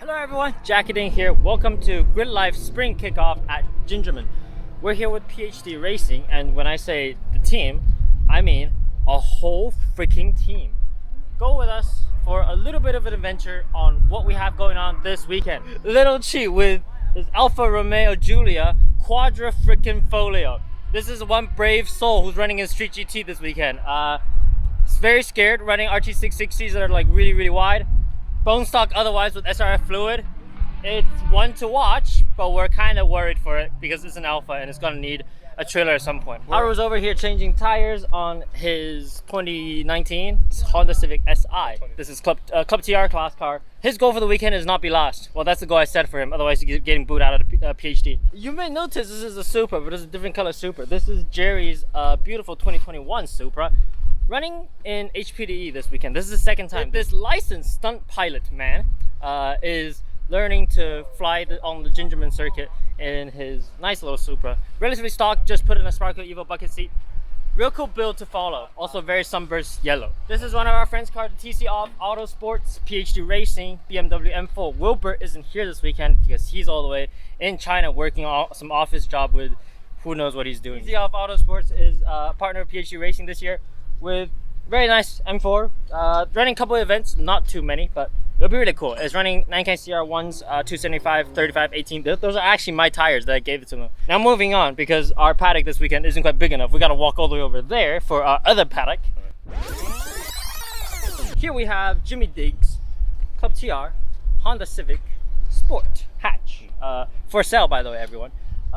Hello everyone, Jacketing here. Welcome to Gridlife Spring Kickoff at Gingerman. We're here with PhD Racing, and when I say the team, I mean a whole freaking team. Go with us for a little bit of an adventure on what we have going on this weekend. Little cheat with this Alfa Romeo Giulia Quadra freaking Folio. This is one brave soul who's running in Street GT this weekend. It's very scared running RT660s that are like really wide. Bone stock otherwise with SRF fluid. It's one to watch, but we're kind of worried for it because it's an Alpha and it's gonna need a trailer at some point. Howard was over here changing tires on his 2019 Honda Civic Si. This is Club TR class car. His goal for the weekend is not be last. Well, that's the goal I set for him. Otherwise, he's getting booed out of the PhD. You may notice this is a Supra, but it's a different color Supra. This is Jerry's beautiful 2021 Supra. Running in HPDE this weekend. This is the second time. This licensed stunt pilot man is learning to fly on the Gingerman circuit in his nice little Supra. Relatively stock, just put in a Sparkle Evo bucket seat. Real cool build to follow. Also very sunburst yellow. This is one of our friends' car, the TC Off Auto Sports, PhD Racing, BMW M4. Wilbur isn't here this weekend because he's all the way in China working on some office job with who knows what he's doing. TC Off Auto Sports is a partner of PhD Racing this year, with very nice M4, running a couple of events, not too many, but it'll be really cool. It's running 9K CR1s, 275, 35, 18. Those are actually my tires that I gave it to them. Now moving on, because our paddock this weekend isn't quite big enough, we gotta walk all the way over there for our other paddock. Here we have Jimmy Diggs, Club TR, Honda Civic, Sport, hatch. For sale, by the way, everyone.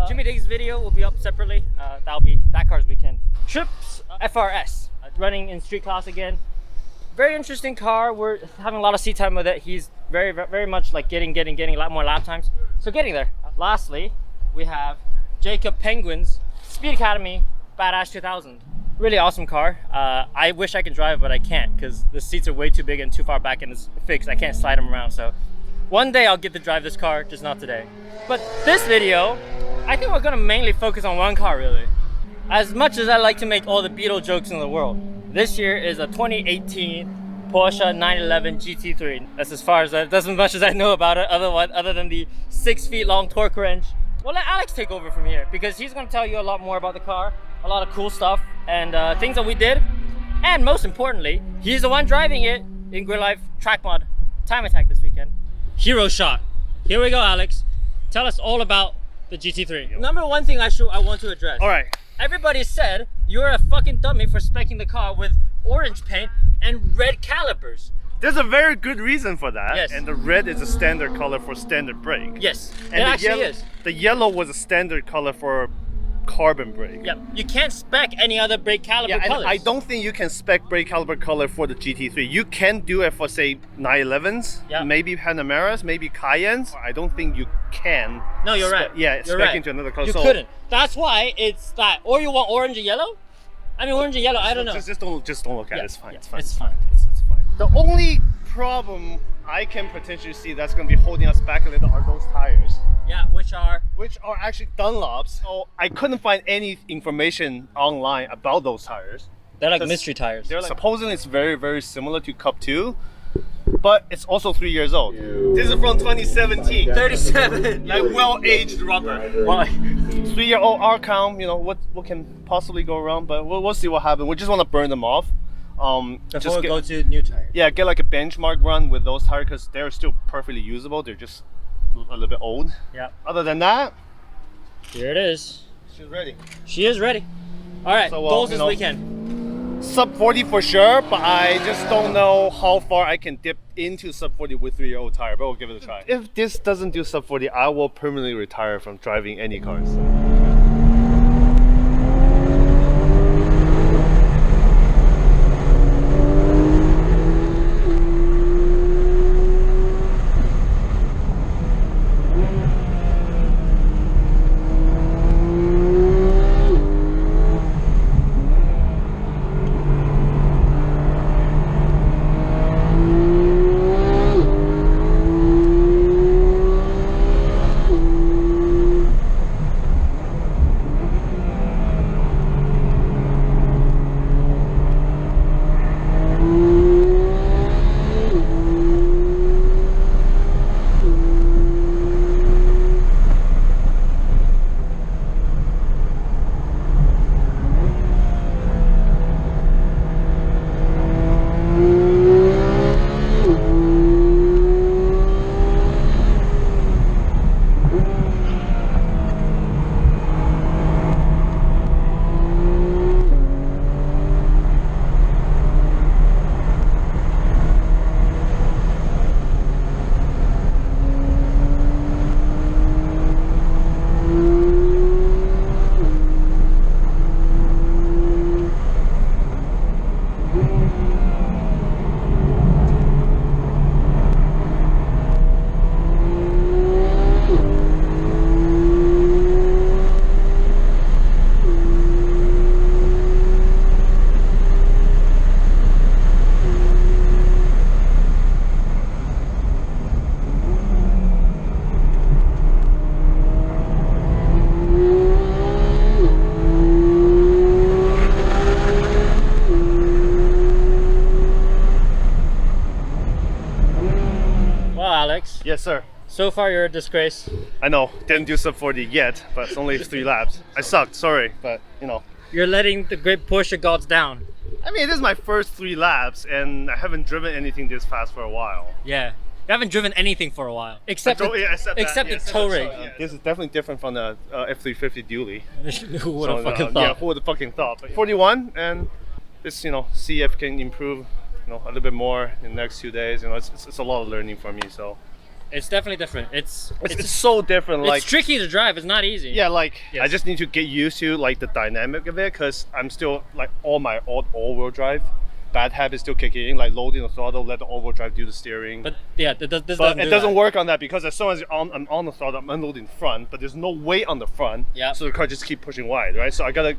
Jimmy Diggs' video will be up separately. That'll be that car's weekend. Trips FRS, running in street class again. Very interesting car. We're having a lot of seat time with it. He's very much like getting a lot more lap times. So getting there. Lastly, we have Jacob Penguin's Speed Academy Badass 2000. Really awesome car. I wish I could drive it, but I can't because the seats are way too big and too far back and it's fixed. I can't slide them around. So one day I'll get to drive this car, just not today. But this video, I think we're gonna mainly focus on one car really. As much as I like to make all the Beetle jokes in the world, this year is a 2018 Porsche 911 GT3. That's as much as I know about it, other than the 6 feet long torque wrench. We'll let Alex take over from here because he's gonna tell you a lot more about the car, a lot of cool stuff and things that we did. And most importantly, he's the one driving it in Gridlife track mod time attack this weekend. Hero shot. Here we go, Alex. Tell us all about the GT3. Number one thing I want to address. All right. Everybody said you're a fucking dummy for speccing the car with orange paint and red calipers. There's a very good reason for that. Yes. And the red is a standard color for standard brake. Yes, And it actually is. The yellow was a standard color for carbon brake. Yep. You can't spec any other brake caliper Yeah, and colors. I don't think you can spec brake caliper color for the GT3. You can do it for say 911s, yeah. Maybe Panameras, maybe Cayennes. I don't think you can. No, you're right. Yeah, you're spec right. into another color. You couldn't. That's why it's that. Or you want orange and yellow? I mean, orange and yellow. I don't know. Just don't look at it. It's fine. Yeah, It's fine. It's fine. It's fine. The only problem I can potentially see that's going to be holding us back a little are those tires. Yeah, which are actually Dunlops. So I couldn't find any information online about those tires. they're like mystery tires. Supposedly it's very similar to Cup 2, but it's also 3 years old. This is from 2017. 37. Like well-aged rubber. Why? 3-year-old R count. You know what can possibly go wrong, but we'll see what happens. We just want to burn them off. Before we go to new tires. Yeah, get like a benchmark run with those tires because they're still perfectly usable. They're just a little bit old. Yeah. Other than that, here it is. she's ready. She is ready. All right, So, goals this weekend. Sub-40 for sure, but I just don't know how far I can dip into Sub-40 with 3-year-old tire, but we'll give it a try. If this doesn't do Sub-40, I will permanently retire from driving any cars. Alex. Yes, sir. So far, you're a disgrace. I know, didn't do sub 40 yet, but it's only 3 laps. I sucked, sorry, but you know. You're letting the great Porsche gods down. I mean, this is my first 3 laps, and I haven't driven anything this fast for a while. Yeah. You haven't driven anything for a while. Except the tow rig. This is definitely different from the F350 dually. Who would have fucking thought? Yeah, who would have fucking thought? But 41, and just, you know, see if can improve, you know, a little bit more in the next 2 days. You know, it's a lot of learning for me, so. It's definitely different. It's so different. Like, it's tricky to drive. It's not easy. Yeah, like Yes. I just need to get used to like the dynamic of it, because I'm still like my all-wheel drive bad habit still kicking in, like loading the throttle, let the all-wheel drive do the steering. But yeah, But it doesn't work on that, because as soon as I'm on the throttle, I'm unloading front, but there's no weight on the front. Yeah. So the car just keep pushing wide, right? So I gotta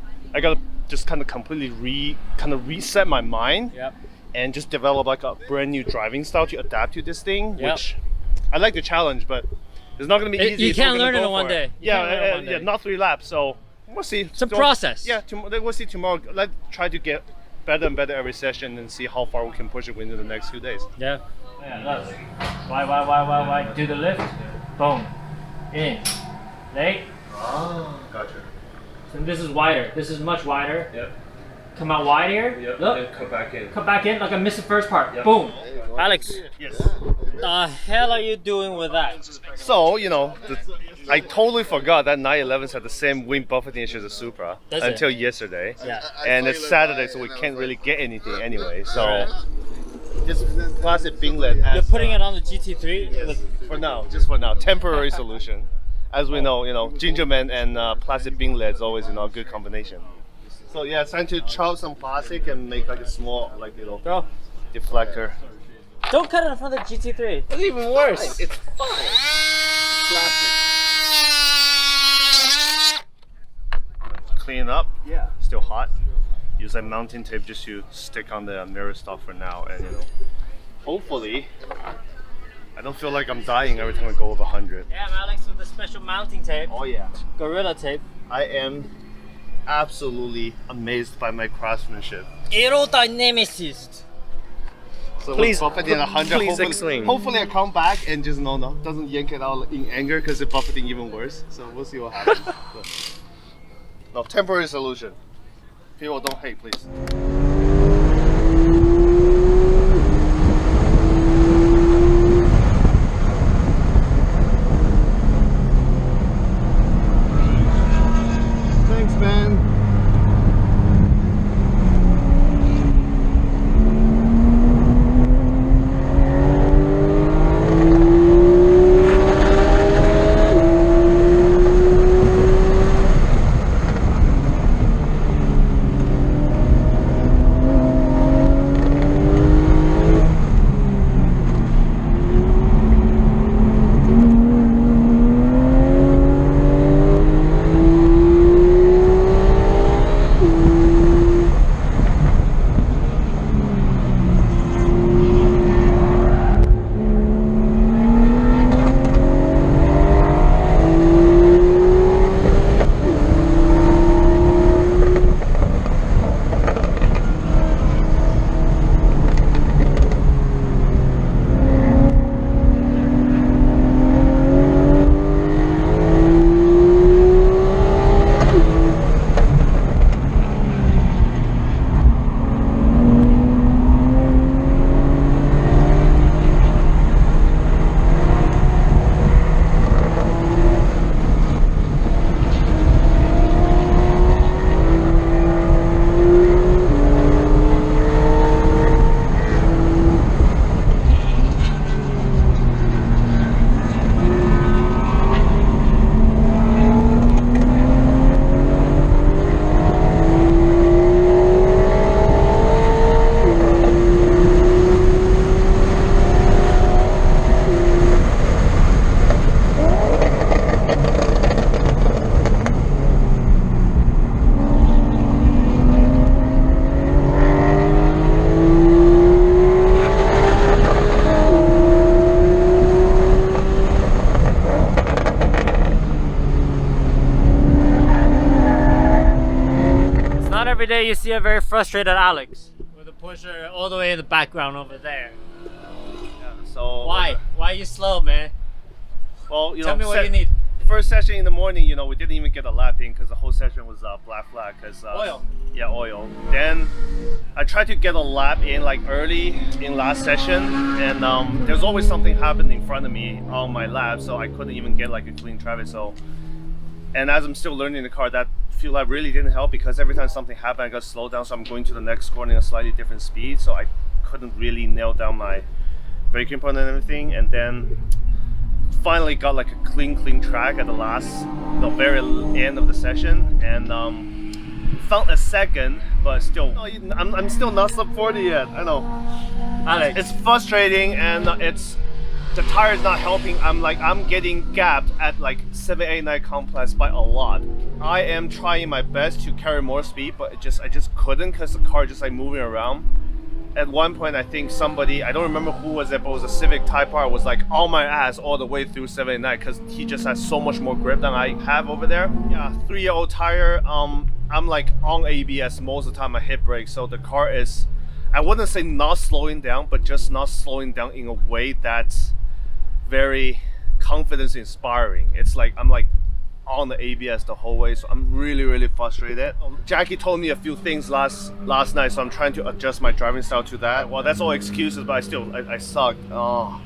just kind of completely reset my mind. Yep. And just develop like a brand new driving style to adapt to this thing, Yep. which I like the challenge, but it's not going to be easy. You can't learn it in one day. Yeah, not 3 laps, so we'll see. It's a process. Yeah, we'll see tomorrow. Let's try to get better and better every session and see how far we can push it within the next few days. Yeah. Yeah, look. Why? Do the lift. Boom. In. Late. Oh, gotcha. So this is wider. This is much wider. Yep. Come out wide here. Yep. Look. And come back in. Come back in like I missed the first part. Yep. Boom. Alex, Yes. the hell are you doing with that? So, you know, I totally forgot that 911s have the same wind buffeting issue as the Supra Does it? until yesterday. Yeah. And it's Saturday, so we can't really get anything anyway. So, Right. just classic Binglet. You're putting it on the GT3? Yes. For now, just for now, temporary solution. As we know, you know, Gingerman and plastic Binglet is always, you know, a good combination. So yeah, it's time to chop some plastic and make like a small, like, you know, Bro, deflector. don't cut it in front of the GT3. It's even worse. It's fine. Plastic. Clean it up. Yeah. Still hot. Use that mounting tape just to stick on the mirror stuff for now, and you know, hopefully, I don't feel like I'm dying every time I go over 100. Yeah, Alex, with the special mounting tape. Oh yeah. Gorilla tape. I am absolutely amazed by my craftsmanship. Aerodynamicist. So Please- with buffeting 100, please hopefully, explain. hopefully I come back and just no, doesn't yank it out in anger, because the buffeting even worse. So we'll see what happens. No, temporary solution. People don't hate, please. Thanks, man. Every day you see a very frustrated Alex with a Porsche all the way in the background over there. So Why? Why are you slow, man? Well, you Tell know, me what you need. First session in the morning, you know, we didn't even get a lap in because the whole session was black flag. Cause Oil. Yeah, oil. Then I tried to get a lap in like early in last session, and there's always something happening in front of me on my lap, so I couldn't even get like a clean traffic. So, and as I'm still learning the car, that fuel lap really didn't help because every time something happened, I got slowed down. So I'm going to the next corner in a slightly different speed, so I couldn't really nail down my braking point and everything. And then finally got like a clean track at the very end of the session, and found a second, but still I'm still not sub 40 yet. I know, Alex, it's frustrating, and the tire is not helping. I'm getting gapped at like 789 complex by a lot. I am trying my best to carry more speed, but I just couldn't because the car just like moving around. At one point, I think somebody, I don't remember who was it, but it was a Civic Type R, was like on my ass all the way through 789 because he just has so much more grip than I have over there. Yeah, 3-year-old tire. I'm like on ABS most of the time. I hit brake, so the car is, I wouldn't say not slowing down, but just not slowing down in a way that's very confidence inspiring. It's like I'm like on the ABS the whole way, so I'm really frustrated. Jackie told me a few things last night, so I'm trying to adjust my driving style to that. Well, that's all excuses, but I suck. Oh,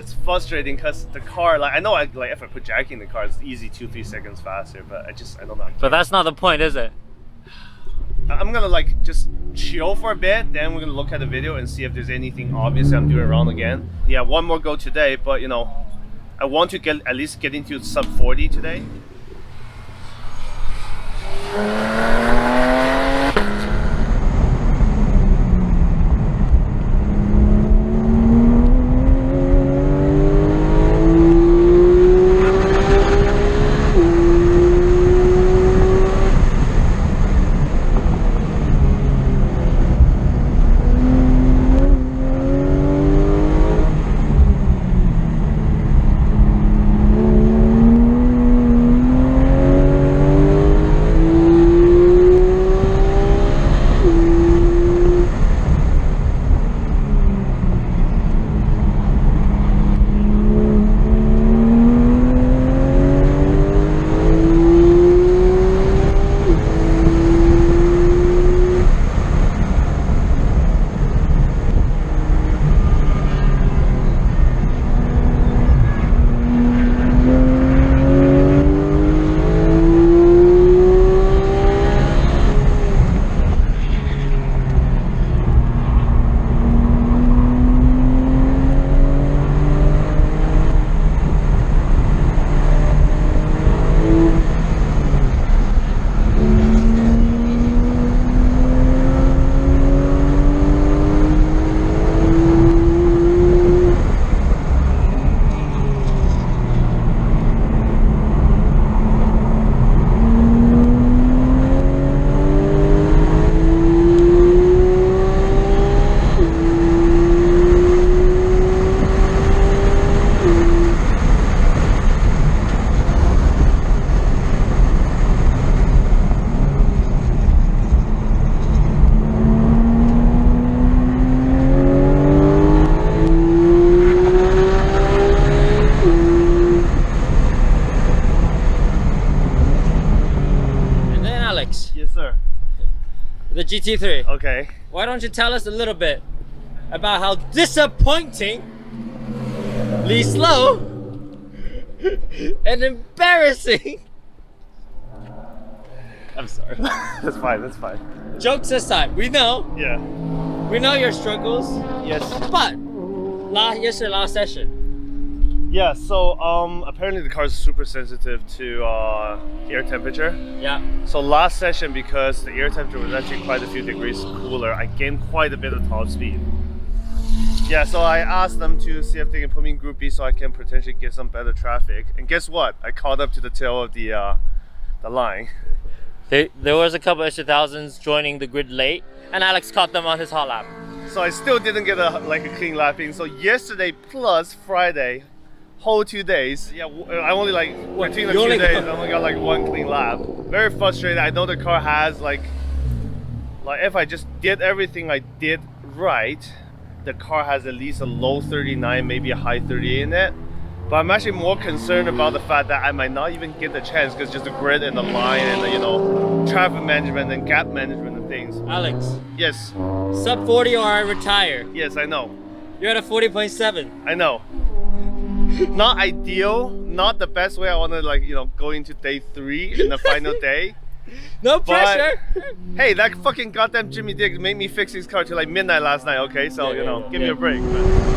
it's frustrating because the car, like I know if I put Jackie in the car, it's easy 2-3 seconds faster, but I don't know. but that's not the point, is it? I'm gonna like just chill for a bit, then we're gonna look at the video and see if there's anything obvious I'm doing wrong again. Yeah, one more go today, but you know, I want to at least get into sub 40 today. The GT3. Okay. Why don't you tell us a little bit about how disappointingly slow and embarrassing. I'm sorry. That's fine. Jokes aside, we know Yeah. your struggles. Yes. But yesterday, last session. Yeah, so apparently the car is super sensitive to air temperature. Yeah. So last session, because the air temperature was actually quite a few degrees cooler, I gained quite a bit of top speed. Yeah, so I asked them to see if they can put me in Group B so I can potentially get some better traffic. And guess what? I caught up to the tail of the line. There was a couple extra thousands joining the grid late, and Alex caught them on his hot lap. So I still didn't get a clean lapping. So yesterday plus Friday, whole 2 days. Yeah, I only between the 2 days, I only got one clean lap. Very frustrated. I know the car has like if I just did everything I did right, the car has at least a low 39, maybe a high 38 in it. But I'm actually more concerned about the fact that I might not even get the chance because just the grid and the line and the, you know, traffic management and gap management and things. Alex. Yes. Sub-40 or I retire. Yes, I know. You're at a 40.7. I know. Not ideal, not the best way I want to, like, you know, go into day 3 in the final day. No pressure. But, hey, that fucking goddamn Jimmy Diggs made me fix his car till like midnight last night, okay? So, you know, give me a break, man.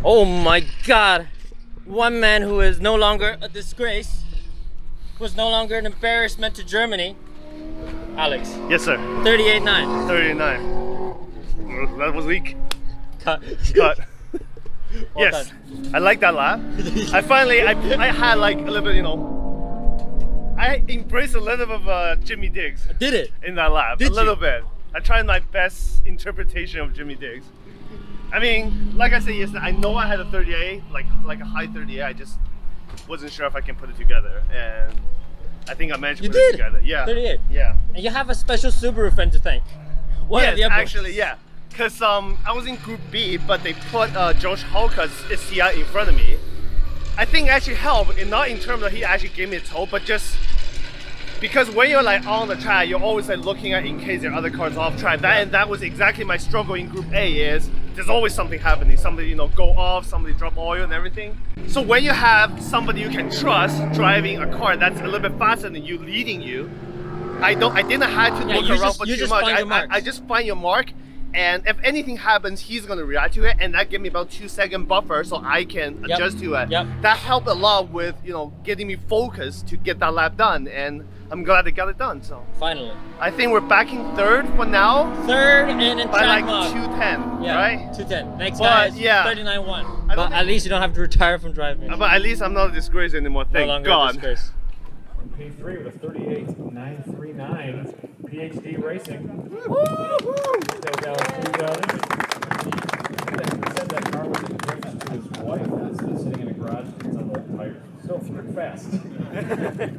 Oh my God, one man who is no longer a disgrace, was no longer an embarrassment to Germany. Alex. Yes, sir. 38.9. 39. That was weak. Cut. Cut. Well Yes, done. I like that lap. I finally, I had like a little bit, you know, I embraced a little bit of Jimmy Diggs Did it? in that lap. Did a little you? bit. I tried my best interpretation of Jimmy Diggs. I mean, like I said yesterday, I know I had a 38, like a high 38. I just wasn't sure if I can put it together, and I think I managed to You put it did? together. Yeah. 38. Yeah. And you have a special Subaru friend to thank. One of Yes, the other actually, yeah. Cause I was in Group B, but they put Josh Halka's SCI in front of me. I think it actually helped, and not in terms that he actually gave me a tow, but just because when you're like on the track, you're always like looking at in case there are other cars off track. That was exactly my struggle in Group A. Is there's always something happening. Somebody, you know, go off, somebody drop oil and everything. So when you have somebody you can trust driving a car that's a little bit faster than you, leading you, I didn't have to look around for too much. I just find your mark. And if anything happens, he's gonna react to it, and that gave me about 2-second buffer so I can adjust to it. Yep. That helped a lot with, you know, getting me focused to get that lap done, and I'm glad they got it done. So Finally. I think we're back in third for now. Third and in By track like mode. 210, Yeah, right? 210. Next But, guy is yeah. 39.1. I don't But think- at least you don't have to retire from driving. But at least I'm not a disgrace anymore, No thank longer God. a disgrace. And P3 with a 38.939, PhD Racing. Take out two guys. He said that car was a gift to his wife, and it's been sitting in a garage. It's on the tires. So frick fast.